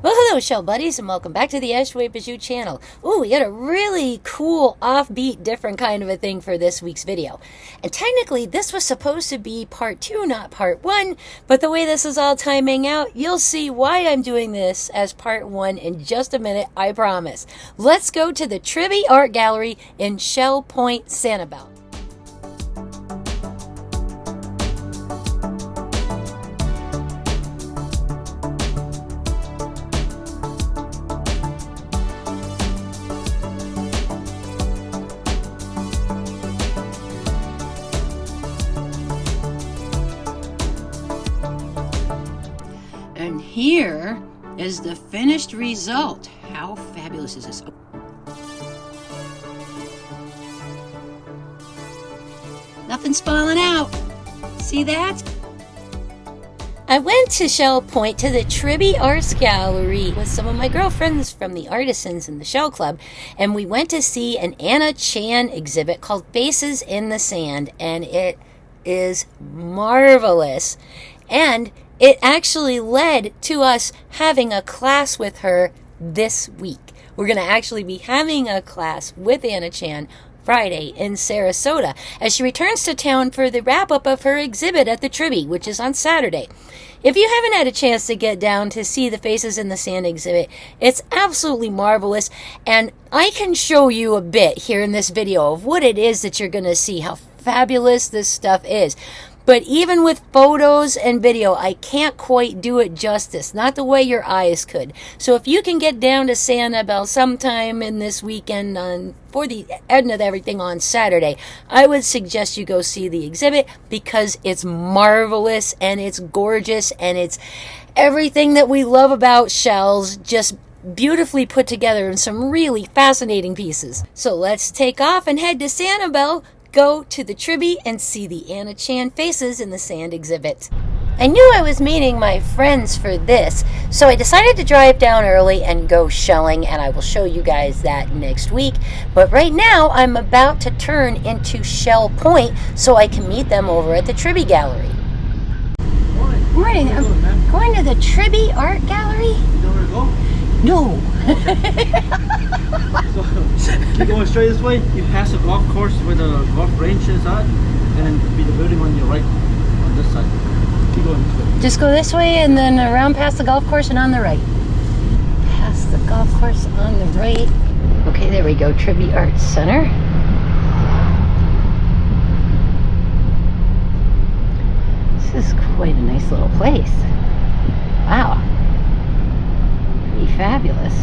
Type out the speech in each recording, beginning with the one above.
Well, hello, shell buddies, and welcome back to the Ashway Bijou channel. Ooh, we got a really cool, offbeat, different kind of a thing for this week's video. And technically, this was supposed to be part 2, not part 1, but the way this is all timing out, you'll see why I'm doing this as part 1 in just a minute, I promise. Let's go to the Tribby Art Gallery in Shell Point, Sanibel. And here is the finished result. How fabulous is this? Nothing's falling out. See that? I went to Shell Point to the Tribby Arts Gallery with some of my girlfriends from the Artisans in the Shell Club, and we went to see an Anna Chan exhibit called Faces in the Sand, and it is marvelous. And it actually led to us having a class with her this week. We're going to actually be having a class with Anna Chan Friday in Sarasota as she returns to town for the wrap-up of her exhibit at the Tribby, which is on Saturday. If you haven't had a chance to get down to see the Faces in the Sand exhibit, it's absolutely marvelous, and I can show you a bit here in this video of what it is that you're going to see, how fabulous this stuff is. But even with photos and video, I can't quite do it justice, not the way your eyes could. So if you can get down to Sanibel sometime in this weekend for the end of everything on Saturday, I would suggest you go see the exhibit because it's marvelous and it's gorgeous and it's everything that we love about shells, just beautifully put together in some really fascinating pieces. So let's take off and head to Sanibel. Go to the Tribby and see the Anna Chan Faces in the Sand exhibit. I knew I was meeting my friends for this, so I decided to drive down early and go shelling, and I will show you guys that next week. But right now, I'm about to turn into Shell Point so I can meet them over at the Tribby Gallery. Morning. I'm going to the Tribby Art Gallery. You know where to go? No. So, you're going straight this way, you pass the golf course where the golf range is at, and then be the building on your right, on this side. Keep going this way. Just go this way and then around past the golf course and on the right. Past the golf course on the right. Okay, there we go, Tribby Arts Center. This is quite a nice little place. Wow. Pretty fabulous.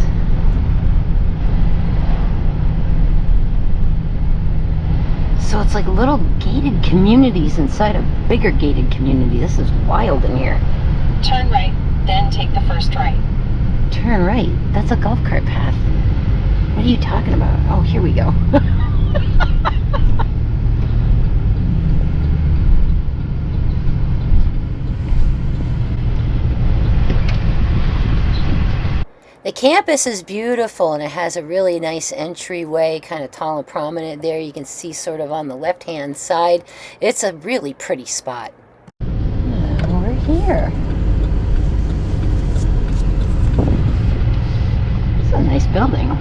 So it's like little gated communities inside a bigger gated community. This is wild in here. Turn right, then take the first right. Turn right? That's a golf cart path. What are you talking about? Oh, here we go. The campus is beautiful, and it has a really nice entryway, kind of tall and prominent there. You can see sort of on the left-hand side. It's a really pretty spot. We're here. It's a nice building.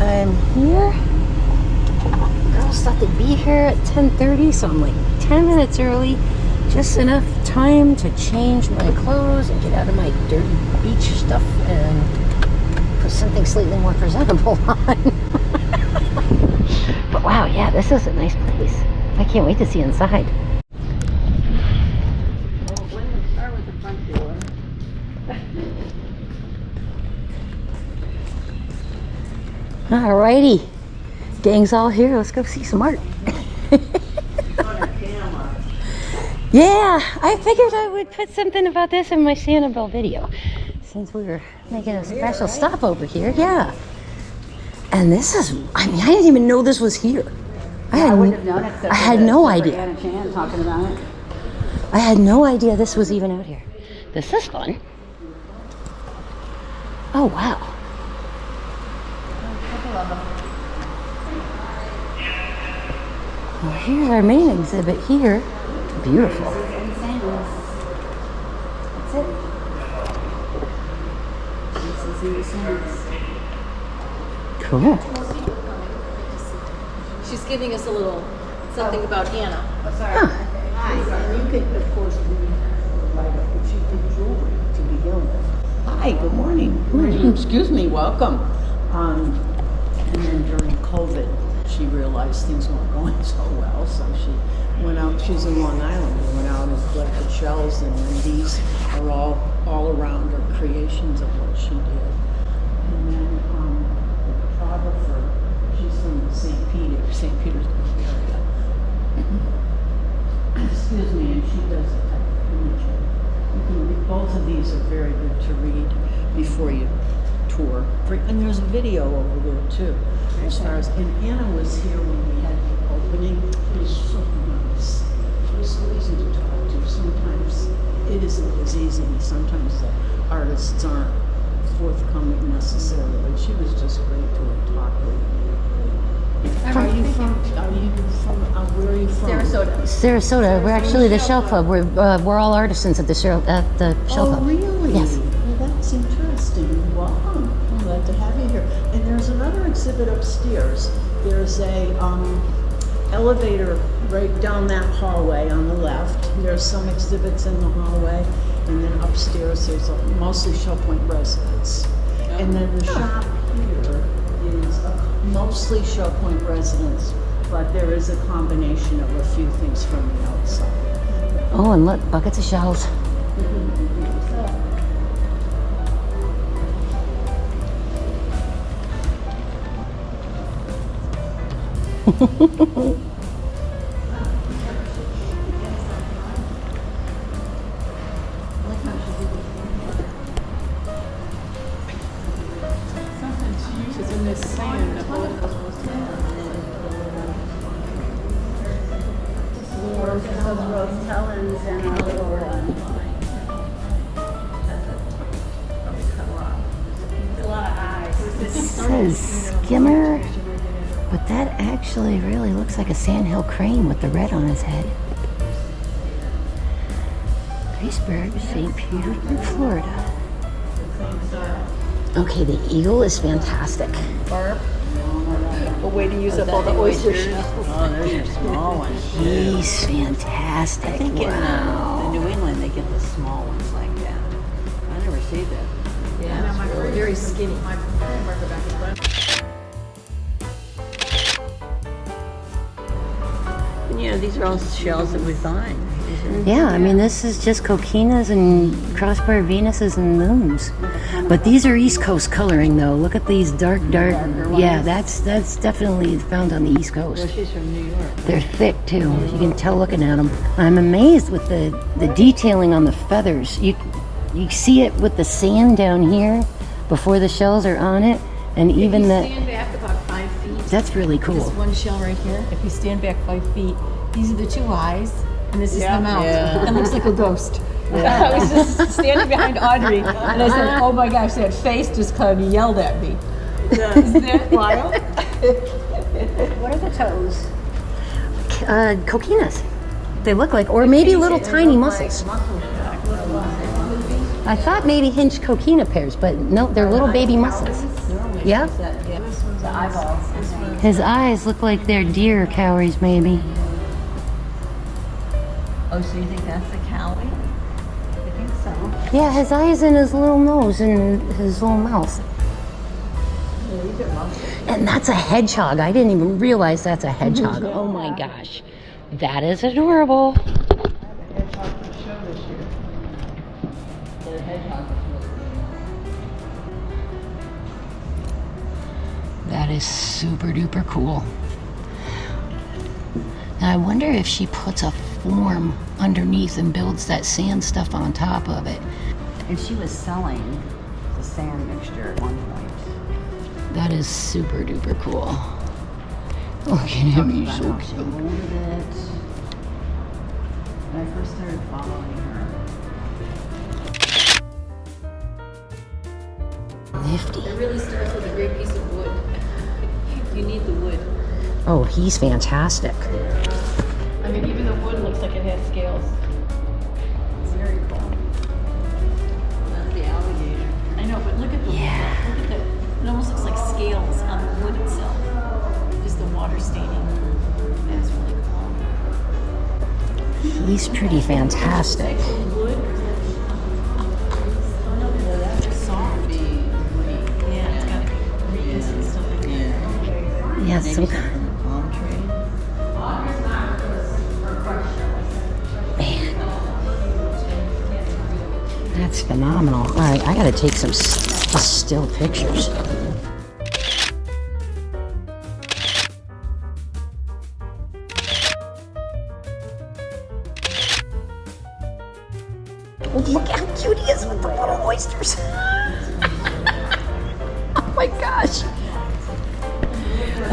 I'm here. Girls thought they'd be here at 10:30, so I'm like 10 minutes early. Just enough time to change my clothes and get out of my dirty beach stuff and put something slightly more presentable on. But wow, yeah, this is a nice place. I can't wait to see inside. Well, we're going to start with the front door. Alrighty, gang's all here. Let's go see some art. Yeah, I figured I would put something about this in my Sanibel video since we were making a special stop over here. Yeah, and this is, I mean, I didn't even know this was here. I had no idea. Anna Chan talking about it. I had no idea this was even out here. This is fun. Oh, wow. Well, here's our main exhibit here. Beautiful. That's it. This is in the sense. Cool. She's giving us a little something about Hannah. Huh. You could, of course, write up what you did jewelry to begin with. Hi, good morning. Excuse me, welcome. And then during COVID, she realized things weren't going so well, so she went out. She's in Long Island. We went out and collected shells, and then these are all around her creations of what she did. And then the photographer, she's from St. Petersburg area. Excuse me, and she does a type of imaging. You can read, both of these are very good to read before you tour. And there's a video over there too. As far as, and Anna was here when we had the opening. She was so nice. She was so easy to talk to. Sometimes it isn't as easy. Sometimes the artists aren't forthcoming necessarily. She was just great to talk with. Where are you from? Where are you from? Sarasota. Sarasota. We're actually the Shell Club. We're all artisans at the Shell Club. Oh, really? Yes. Well, that's interesting. Welcome. I'm glad to have you here. And there's another exhibit upstairs. There's a elevator right down that hallway on the left. There's some exhibits in the hallway. And then upstairs there's mostly Shell Point residents. And then the shop here is mostly Shell Point residents, but there is a combination of a few things from the outside. Oh, and look, buckets of shells. She's in this sand. Rose Talons and a little a lot of eyes. It says skimmer, but that actually really looks like a sandhill crane with the red on his head. Iceberg, St. Petersburg, Florida. Okay, the eagle is fantastic. Barb. A way to use up all the oyster shells. Oh, there's your small one. He's fantastic. I think Wow. in New England they get the small ones like that. I never see that. Yeah, it's really very skinny. And, you know, these are all shells that we find. Yeah, I mean, this is just coquinas and crossbar Venuses and moons. But these are East Coast coloring, though. Look at these dark. Yeah, that's definitely found on the East Coast. Well, she's from New York. They're thick, too. You can tell looking at them. I'm amazed with the detailing on the feathers. You see it with the sand down here before the shells are on it. And even If the... you stand back about 5 feet. That's really cool. This one shell right here. If you stand back 5 feet, these are the two eyes, and this is the mouth. Yeah. It looks like a ghost. I was just standing behind Audrey, and I said, "Oh my gosh, that face just kind of yelled at me." Isn't that wild? What are the toes? Coquinas. They look like, or maybe little tiny mussels. I thought maybe hinged coquina pairs, but no, they're little baby mussels. Yeah. The eyeballs. His eyes look like they're deer cowries, maybe. Oh, so you think that's the cowie? I think so. Yeah, his eyes and his little nose and his little mouth. And that's a hedgehog. I didn't even realize that's a hedgehog. Oh my gosh. That is adorable. That is super duper cool. Now I wonder if she puts a form underneath and builds that sand stuff on top of it. And she was selling the sand mixture at one point. That is super duper cool. Look at him, he's so She cute. molded it. When I first started following her. Nifty. It really starts with a great piece of wood. Oh, he's fantastic. I mean, even the wood looks like it has scales. It's very cool. That's the alligator. I know, but look at the Yeah. look at the. It almost looks like scales on the wood itself. Just the water staining. That's really cool. He's pretty fantastic. Wood. Soft. Yeah, it's got greens and stuff like that. Yeah, some Palm tree. man. That's phenomenal. All right, I gotta take some still pictures. Look how cute he is with the little oysters. Oh my gosh.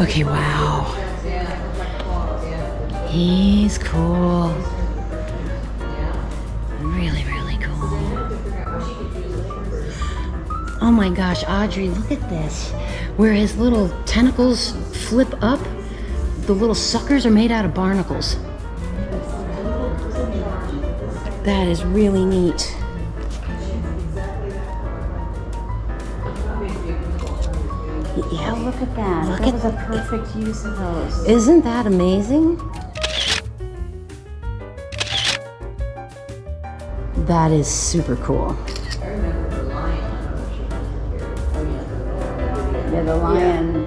Okay, wow. He's cool. Really, really cool. Oh my gosh, Audrey, look at this. Where his little tentacles flip up, the little suckers are made out of barnacles. That is really neat. Yeah, Oh, look at that. Look That at was a perfect use of those. Isn't that amazing? That is super cool. Yeah, the lion.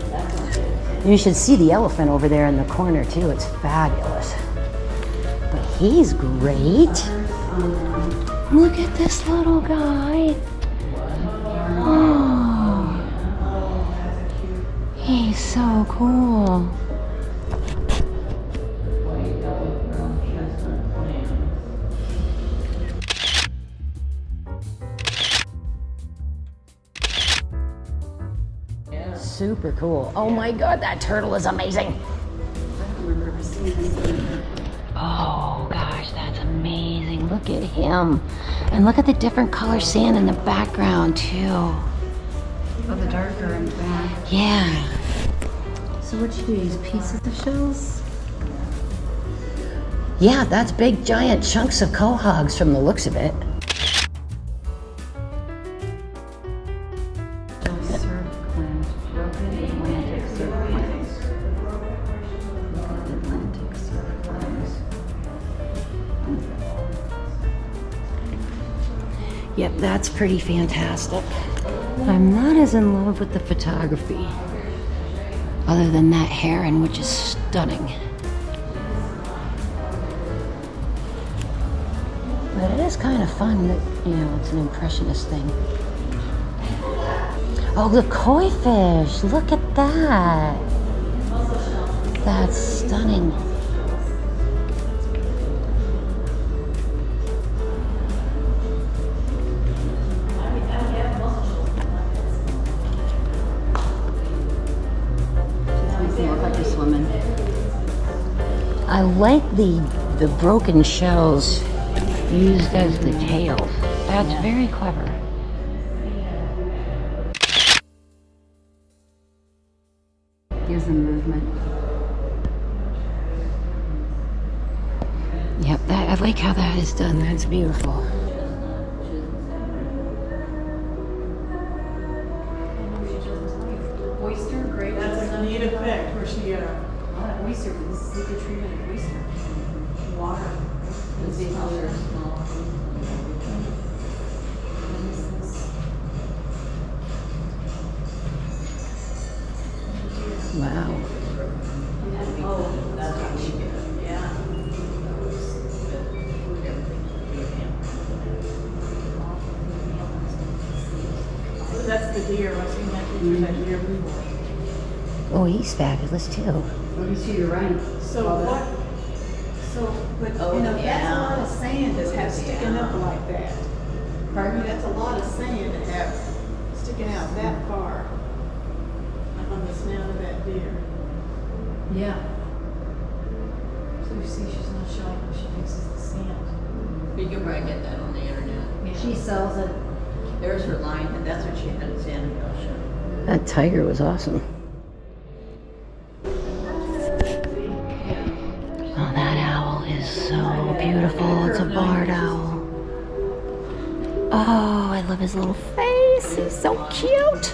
You should see the elephant over there in the corner too. It's fabulous. But he's great. Look at this little guy. Oh, he's so cool. Super cool. Oh my God, that turtle is amazing. Oh gosh, that's amazing. Look at him. And look at the different color sand in the background too. Oh, the darker in the back. Yeah. So what you do, use pieces of shells? Yeah, that's big giant chunks of quahogs from the looks of it. Surf plant. Atlantic surf plants. Look at the Atlantic surf plants. Yep, that's pretty fantastic. I'm not as in love with the photography, other than that heron, which is stunning. But it is kind of fun that, you know, it's an impressionist thing. Oh, the koi fish, look at that. That's stunning. Makes them look like they're swimming. I like the broken shells used as the tails. That's very clever. Gives them movement. Yep, I like how that is done. That's beautiful. Oyster, great. That's a neat effect where she A lot of oyster, but this is a good treatment of oyster. Water. You see how they're small. Wow. That's the deer. I've seen that picture of that deer before. Oh, he's fabulous too. Let me see your right. So what? So, but you know, that's a lot of sand to have sticking up like that. Pardon me? That's a lot of sand to have sticking out that far on the snout of that deer. Yeah. So you see, she's not showing what she fixes the sand. You can probably get that on the internet. She sells it. There's her line, and that's what she had at Sanibel show. That tiger was awesome. beautiful. It's a barred owl. Oh, I love his little face. He's so cute.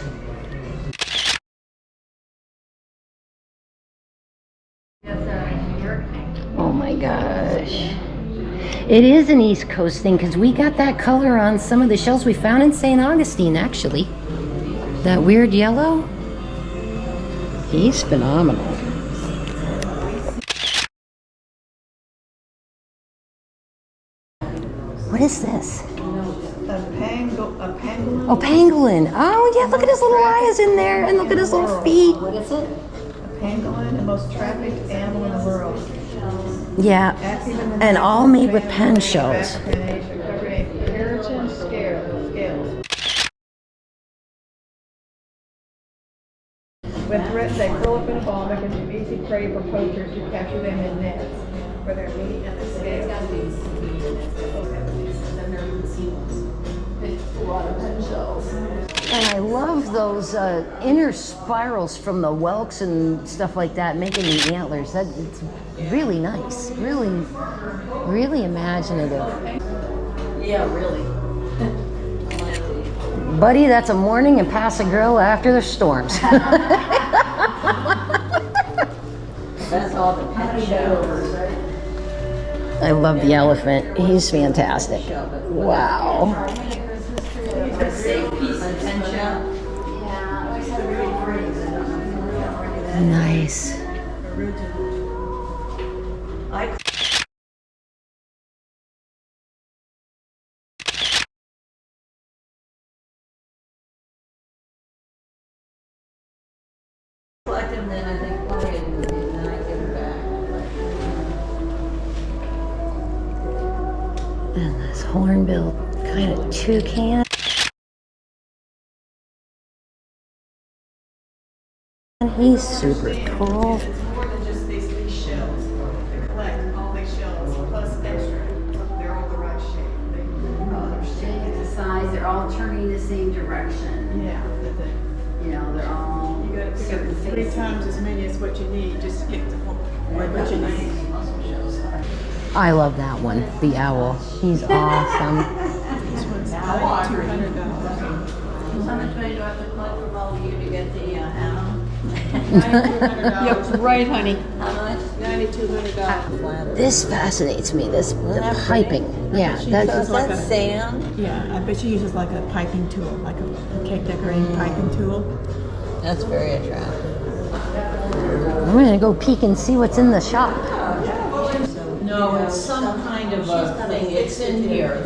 Oh my gosh. It is an East Coast thing because we got that color on some of the shells we found in St. Augustine, actually. That weird yellow. He's phenomenal. What is this? A pangolin. Oh, pangolin. Oh, yeah, look at his little eyes in there, and look at his little feet. What is it? A pangolin, the most trafficked animal in the world. Yeah, and all made with pen shells. Keratin scales. When threatened, they curl up in a ball because of easy prey for poachers who capture them in nets, where their meat and the scales. And I love those inner spirals from the whelks and stuff like that, making the antlers. It's really nice, really imaginative. Yeah, really. Buddy, that's a morning in Paso Grill after the storms. That's all the pen shells. I love the elephant. He's fantastic. Wow. Nice. Collect them, then I think play it, and then I give it back. And this hornbill kind of toucan. He's super cool. It's more than just these shells. They collect all these shells plus extra. They're all the right shape. They're shaped the size, they're all turning the same direction. Yeah. You know, they're all You gotta pick certain up 3 faces. times as many as what you need just to get the what you need. I love that one, the owl. He's awesome. This one's $200. How much money do I have to collect from all of you to get the animal? $9,200. Right, honey. How much? $9,200. This fascinates me, the piping. Yeah, that's like a, Sand. yeah, I bet she uses like a piping tool, like a cake decorating piping tool. That's very attractive. I'm gonna go peek and see what's in the shop. No, it's some kind of a thing. It's in here.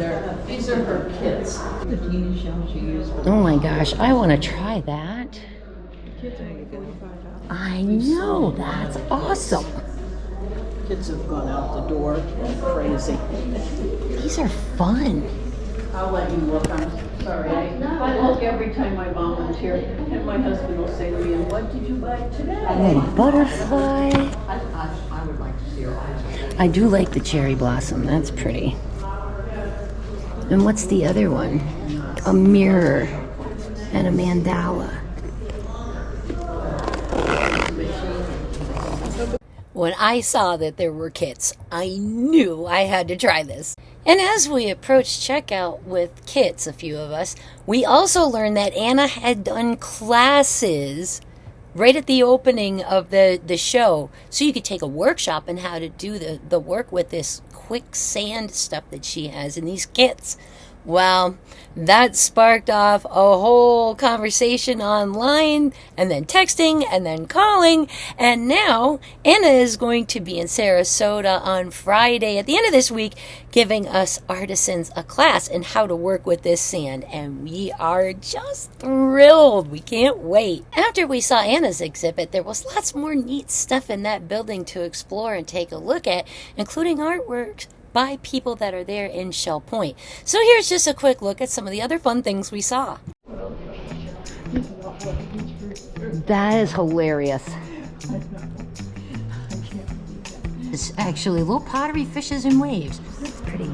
These are her kits. The teeny shells you use. Oh my gosh, I want to try that. I know, that's awesome. Kids have gone out the door like crazy. These are fun. I'll let you look. I'm sorry. I look every time my mom was here, and my husband will say to me, "And what did you buy today?" Oh, butterfly. I would like to see her eyes. I do like the cherry blossom. That's pretty. And what's the other one? A mirror and a mandala. When I saw that there were kits, I knew I had to try this. And as we approached checkout with kits, a few of us, we also learned that Anna had done classes right at the opening of the show. So you could take a workshop on how to do the work with this quicksand stuff that she has in these kits. Well, that sparked off a whole conversation online, and then texting, and then calling, and now Anna is going to be in Sarasota on Friday at the end of this week, giving us artisans a class in how to work with this sand, and we are just thrilled. We can't wait. After we saw Anna's exhibit, there was lots more neat stuff in that building to explore and take a look at, including artwork by people that are there in Shell Point. So here's just a quick look at some of the other fun things we saw. That is hilarious. It's actually little pottery fishes and waves. That's pretty.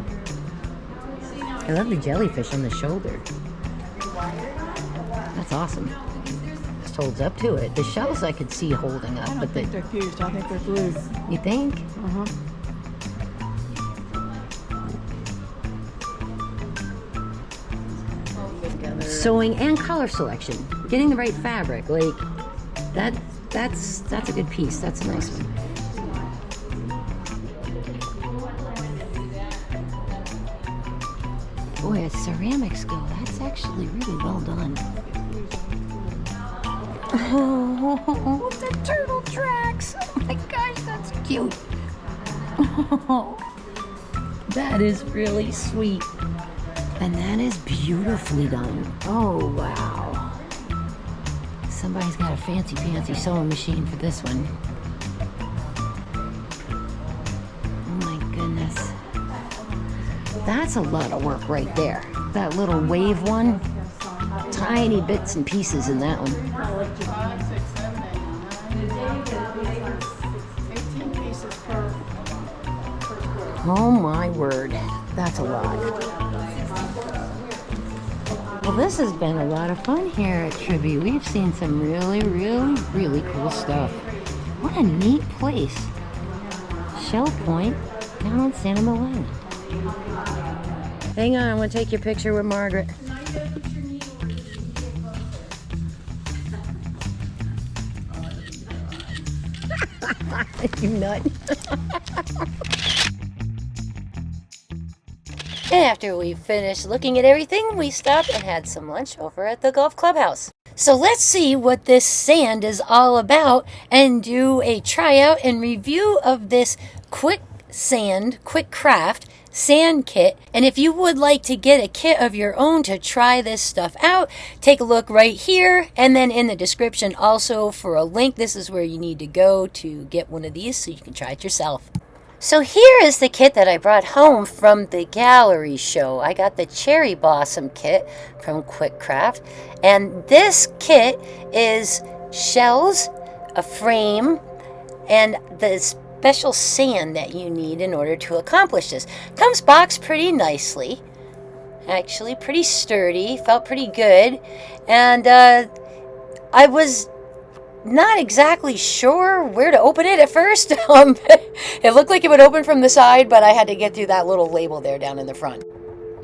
I love the jellyfish on the shoulder. That's awesome. Just holds up to it. The shells I could see holding up, but They're fused. I think they're glued. you think? sewing and color selection. Getting the right fabric, like that's a good piece. That's a nice one. Boy, as ceramics go, that's actually really well done. Oh, the turtle tracks! Oh my gosh, that's cute. Oh, that is really sweet. And that is beautifully done. Oh, wow. Somebody's got a fancy sewing machine for this one. Oh my goodness. That's a lot of work right there. That little wave one. Tiny bits and pieces in that one. 5, 6, 7, 8, 9, 18 pieces per square. Oh my word. That's a lot. Well, this has been a lot of fun here at Tribby. We've seen some really cool stuff. What a neat place. Shell Point down on Sanibel Island. Hang on, I'm going to take your picture with Margaret. You nut. And after we finished looking at everything, we stopped and had some lunch over at the golf clubhouse. So let's see what this sand is all about and do a tryout and review of this quick craft sand kit. And if you would like to get a kit of your own to try this stuff out, take a look right here, and then in the description also for a link. This is where you need to go to get one of these so you can try it yourself. So here is the kit that I brought home from the gallery show. I got the Cherry Blossom kit from Quick Craft, and this kit is shells, a frame, and the special sand that you need in order to accomplish this. Comes boxed pretty nicely, actually pretty sturdy, felt pretty good, and I was not exactly sure where to open it at first. It looked like it would open from the side, but I had to get through that little label there down in the front.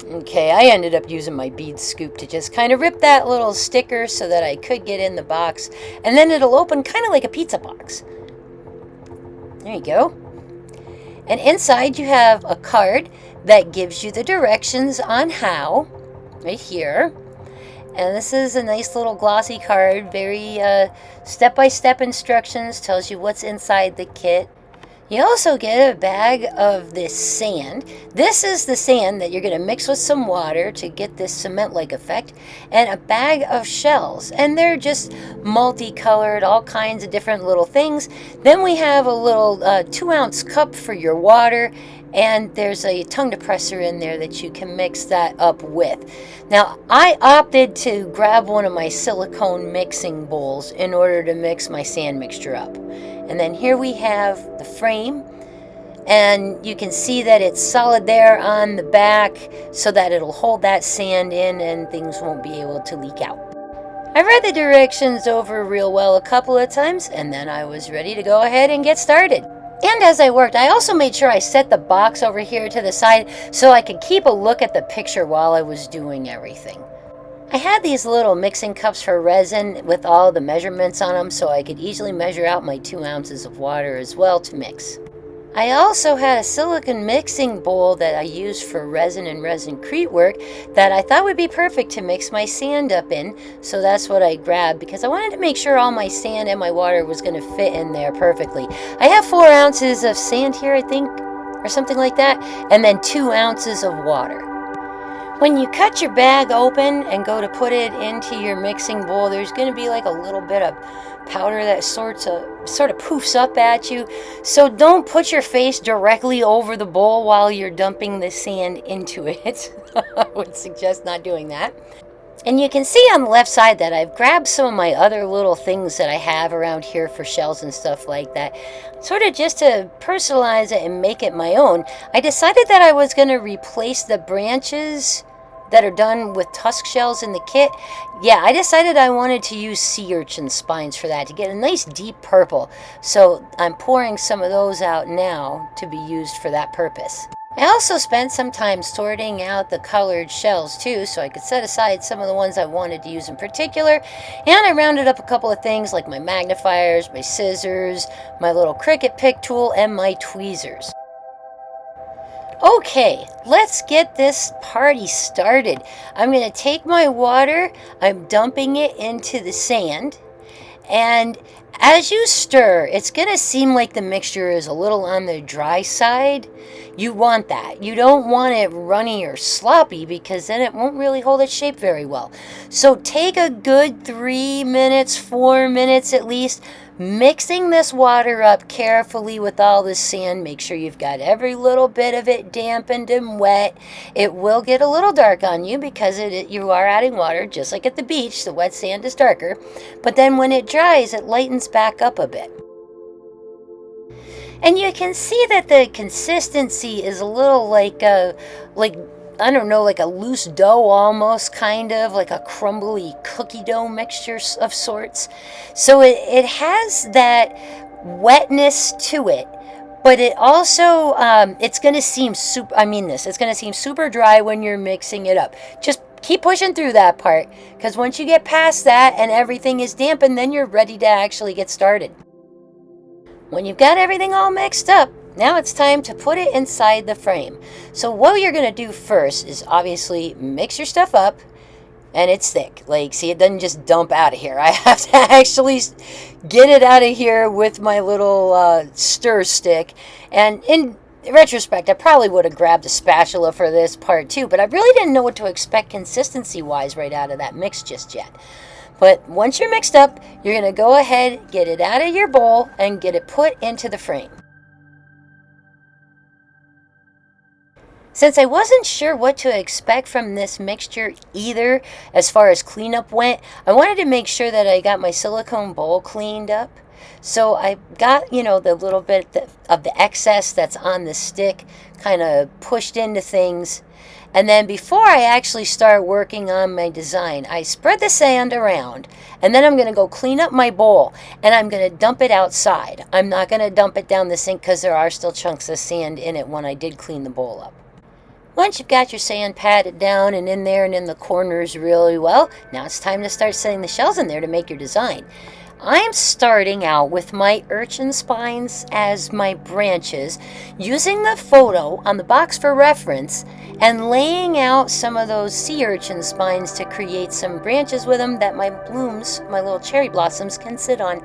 Okay, I ended up using my bead scoop to just kind of rip that little sticker so that I could get in the box, and then it'll open kind of like a pizza box. There you go. And inside you have a card that gives you the directions on how, right here. And this is a nice little glossy card, very step-by-step instructions, tells you what's inside the kit. You also get a bag of this sand. This is the sand that you're going to mix with some water to get this cement-like effect, and a bag of shells. And they're just multicolored, all kinds of different little things. Then we have a little 2-ounce cup for your water, and there's a tongue depressor in there that you can mix that up with. Now, I opted to grab one of my silicone mixing bowls in order to mix my sand mixture up. And then here we have the frame, and you can see that it's solid there on the back so that it'll hold that sand in and things won't be able to leak out. I read the directions over real well a couple of times, and then I was ready to go ahead and get started. And as I worked, I also made sure I set the box over here to the side so I could keep a look at the picture while I was doing everything. I had these little mixing cups for resin with all the measurements on them so I could easily measure out my 2 ounces of water as well to mix. I also had a silicone mixing bowl that I used for resin and resin-crete work that I thought would be perfect to mix my sand up in, so that's what I grabbed because I wanted to make sure all my sand and my water was going to fit in there perfectly. I have 4 ounces of sand here, I think, or something like that, and then 2 ounces of water. When you cut your bag open and go to put it into your mixing bowl, there's going to be like a little bit of powder that sort of poofs up at you. So don't put your face directly over the bowl while you're dumping the sand into it. I would suggest not doing that. And you can see on the left side that I've grabbed some of my other little things that I have around here for shells and stuff like that. Sort of just to personalize it and make it my own. I decided that I was going to replace the branches that are done with tusk shells in the kit. Yeah, I decided I wanted to use sea urchin spines for that to get a nice deep purple. So I'm pouring some of those out now to be used for that purpose. I also spent some time sorting out the colored shells too, so I could set aside some of the ones I wanted to use in particular, and I rounded up a couple of things like my magnifiers, my scissors, my little Cricut pick tool, and my tweezers. Okay, let's get this party started. I'm going to take my water, I'm dumping it into the sand, and as you stir, it's going to seem like the mixture is a little on the dry side. You want that. You don't want it runny or sloppy because then it won't really hold its shape very well. So take a good 3 minutes, 4 minutes at least, mixing this water up carefully with all the sand. Make sure you've got every little bit of it dampened and wet. It will get a little dark on you because you are adding water, just like at the beach. The wet sand is darker. But then when it dries, it lightens back up a bit. And you can see that the consistency is a little like a loose dough almost, kind of like a crumbly cookie dough mixture of sorts. So it has that wetness to it, but it also, it's going to seem it's going to seem super dry when you're mixing it up. Just keep pushing through that part, because once you get past that and everything is dampened, then you're ready to actually get started. When you've got everything all mixed up, now it's time to put it inside the frame. So what you're going to do first is obviously mix your stuff up, and it's thick. Like, see, it doesn't just dump out of here. I have to actually get it out of here with my little stir stick. And in retrospect, I probably would have grabbed a spatula for this part too, but I really didn't know what to expect consistency-wise right out of that mix just yet. But once you're mixed up, you're going to go ahead, get it out of your bowl, and get it put into the frame. Since I wasn't sure what to expect from this mixture either, as far as cleanup went, I wanted to make sure that I got my silicone bowl cleaned up. So I got, the little bit of the excess that's on the stick kind of pushed into things. And then before I actually start working on my design, I spread the sand around, and then I'm going to go clean up my bowl, and I'm going to dump it outside. I'm not going to dump it down the sink because there are still chunks of sand in it when I did clean the bowl up. Once you've got your sand patted down and in there and in the corners really well, now it's time to start setting the shells in there to make your design. I'm starting out with my urchin spines as my branches, using the photo on the box for reference, and laying out some of those sea urchin spines to create some branches with them that my blooms, my little cherry blossoms, can sit on.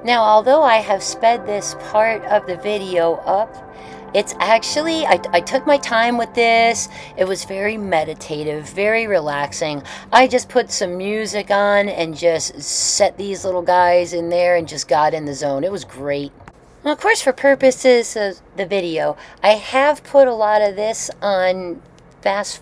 Now, although I have sped this part of the video up, it's actually, I took my time with this. It was very meditative, very relaxing. I just put some music on and just set these little guys in there and just got in the zone. It was great. Now, of course, for purposes of the video, I have put a lot of this on fast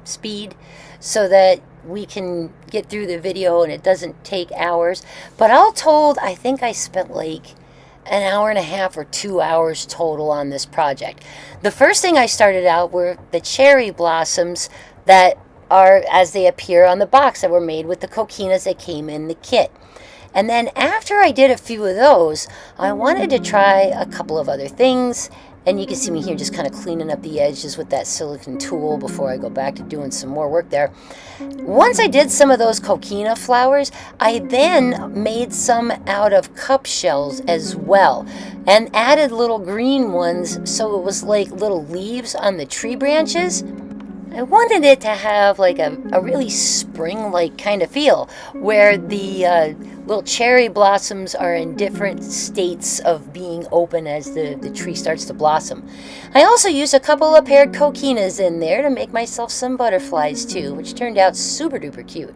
speed so that we can get through the video and it doesn't take hours. But all told, I think I spent like an hour and a half or 2 hours total on this project. The first thing I started out were the cherry blossoms that are as they appear on the box that were made with the coquinas that came in the kit. And then after I did a few of those, I wanted to try a couple of other things. And you can see me here just kind of cleaning up the edges with that silicone tool before I go back to doing some more work there. Once I did some of those coquina flowers, I then made some out of cup shells as well and added little green ones so it was like little leaves on the tree branches. I wanted it to have like a really spring-like kind of feel where the little cherry blossoms are in different states of being open as the tree starts to blossom. I also used a couple of paired coquinas in there to make myself some butterflies too, which turned out super duper cute.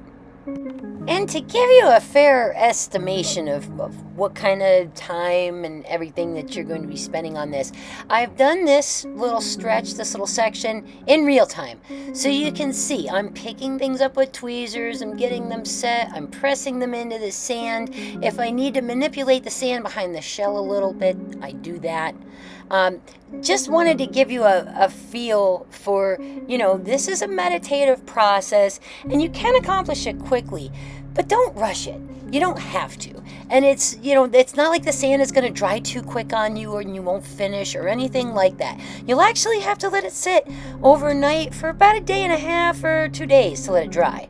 And to give you a fair estimation of what kind of time and everything that you're going to be spending on this, I've done this little stretch, this little section, in real time. So you can see I'm picking things up with tweezers, I'm getting them set, I'm pressing them into the sand. If I need to manipulate the sand behind the shell a little bit, I do that. Just wanted to give you a feel for, this is a meditative process and you can accomplish it quickly. But don't rush it. You don't have to. And it's, it's not like the sand is going to dry too quick on you or you won't finish or anything like that. You'll actually have to let it sit overnight for about a day and a half or 2 days to let it dry.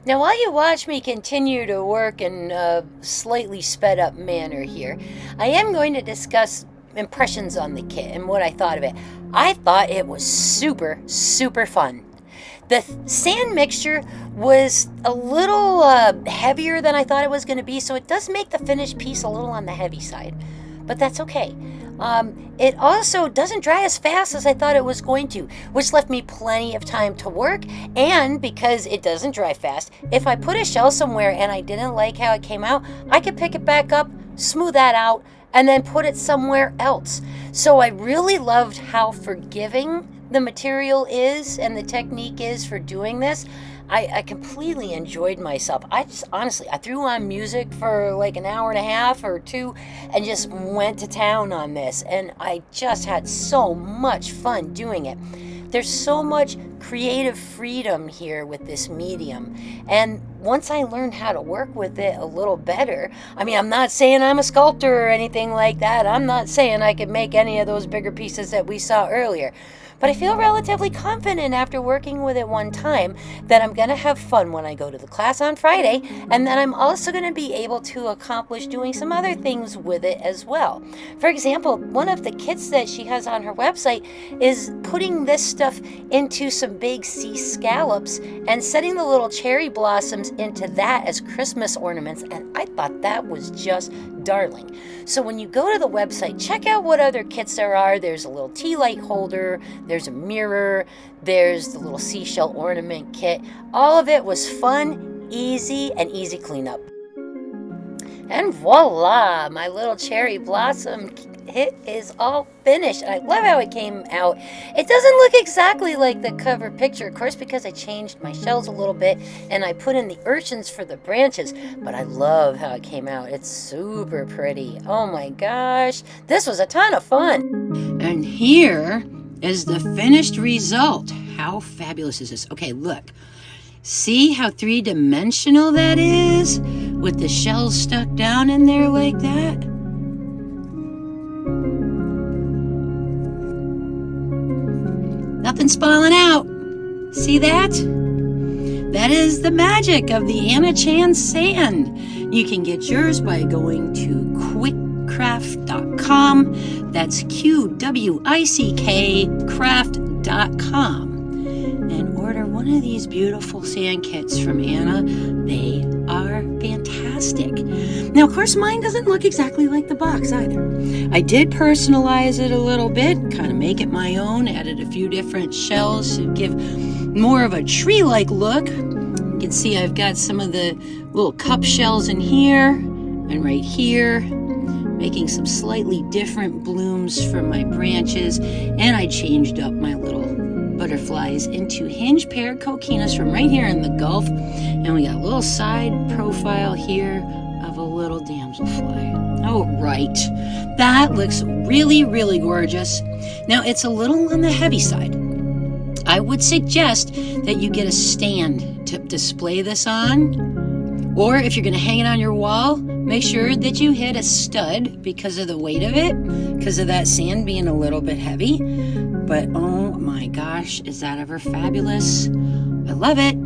Now, while you watch me continue to work in a slightly sped up manner here, I am going to discuss impressions on the kit and what I thought of it. I thought it was super, super fun. The sand mixture was a little heavier than I thought it was going to be, so it does make the finished piece a little on the heavy side, but that's okay. It also doesn't dry as fast as I thought it was going to, which left me plenty of time to work. And because it doesn't dry fast, if I put a shell somewhere and I didn't like how it came out, I could pick it back up, smooth that out, and then put it somewhere else. So I really loved how forgiving the material is and the technique is for doing this. I completely enjoyed myself. I threw on music for like an hour and a half or 2 and just went to town on this. And I just had so much fun doing it. There's so much creative freedom here with this medium. And once I learned how to work with it a little better, I'm not saying I'm a sculptor or anything like that. I'm not saying I could make any of those bigger pieces that we saw earlier. But I feel relatively confident after working with it one time that I'm going to have fun when I go to the class on Friday, and that I'm also going to be able to accomplish doing some other things with it as well. For example, one of the kits that she has on her website is putting this stuff into some big sea scallops and setting the little cherry blossoms into that as Christmas ornaments, and I thought that was just darling. So when you go to the website, check out what other kits there are. There's a little tea light holder, there's a mirror, there's the little seashell ornament kit. All of it was fun, easy, and easy cleanup. And voila, my little cherry blossom kit is all finished. And I love how it came out. It doesn't look exactly like the cover picture, of course, because I changed my shells a little bit and I put in the urchins for the branches, but I love how it came out. It's super pretty. Oh my gosh, this was a ton of fun. And here is the finished result. How fabulous is this? Okay, look. See how three-dimensional that is? With the shells stuck down in there like that? Nothing's falling out. See that? That is the magic of the Anna Chan sand. You can get yours by going to quickcraft.com. That's QWICK craft.com. And order one of these beautiful sand kits from Anna. They are fantastic. Now, of course, mine doesn't look exactly like the box either. I did personalize it a little bit, kind of make it my own, added a few different shells to give more of a tree-like look. You can see I've got some of the little cup shells in here and right here, making some slightly different blooms for my branches, and I changed up my little butterflies into hinge paired coquinas from right here in the Gulf, and we got a little side profile here of a little damselfly. Oh, right. That looks really, really gorgeous. Now, it's a little on the heavy side. I would suggest that you get a stand to display this on, or if you're going to hang it on your wall, make sure that you hit a stud because of the weight of it, because of that sand being a little bit heavy. But oh my gosh, is that ever fabulous? I love it.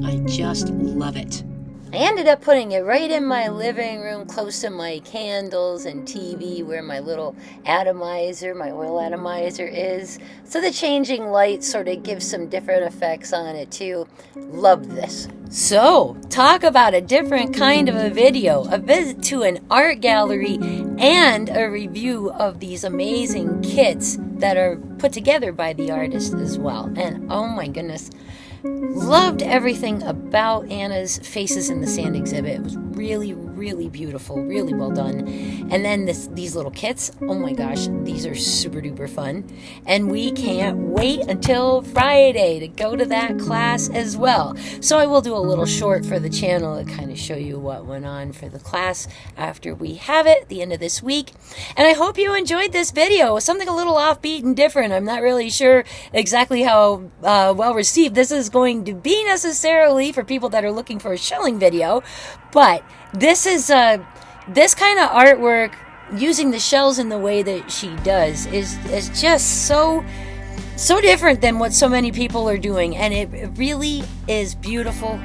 I just love it. I ended up putting it right in my living room, close to my candles and TV, where my little atomizer, my oil atomizer is. So the changing light sort of gives some different effects on it too. Love this. So, talk about a different kind of a video, a visit to an art gallery, and a review of these amazing kits that are put together by the artist as well. And oh my goodness, loved everything about Anna's Faces in the Sand exhibit. It was really, really beautiful, really well done. And then these little kits, oh my gosh, these are super duper fun. And we can't wait until Friday to go to that class as well. So I will do a little short for the channel to kind of show you what went on for the class after we have it at the end of this week. And I hope you enjoyed this video. It was something a little offbeat and different. I'm not really sure exactly how well received this is going to be necessarily for people that are looking for a shelling video, but this is this kind of artwork using the shells in the way that she does is just so different than what so many people are doing, and it really is beautiful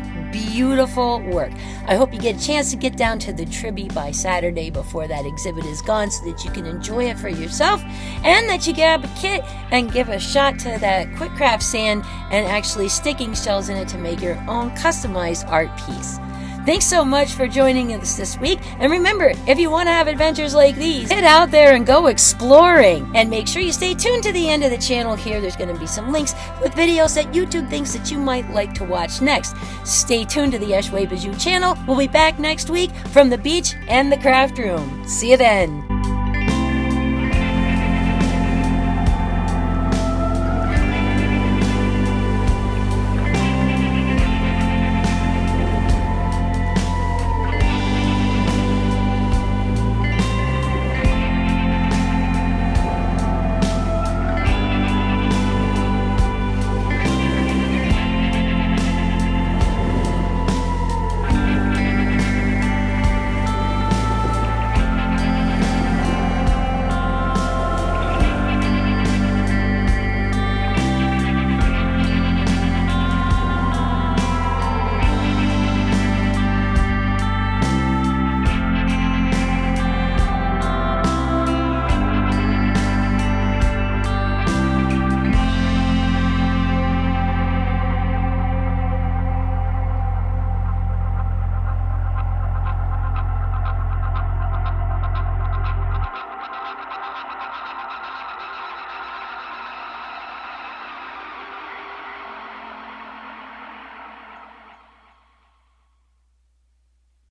work. I hope you get a chance to get down to the Tribby by Saturday before that exhibit is gone so that you can enjoy it for yourself, and that you grab a kit and give a shot to that quick craft sand and actually sticking shells in it to make your own customized art piece. Thanks so much for joining us this week. And remember, if you want to have adventures like these, get out there and go exploring. And make sure you stay tuned to the end of the channel here. There's going to be some links with videos that YouTube thinks that you might like to watch next. Stay tuned to the Eshway Bijou channel. We'll be back next week from the beach and the craft room. See you then.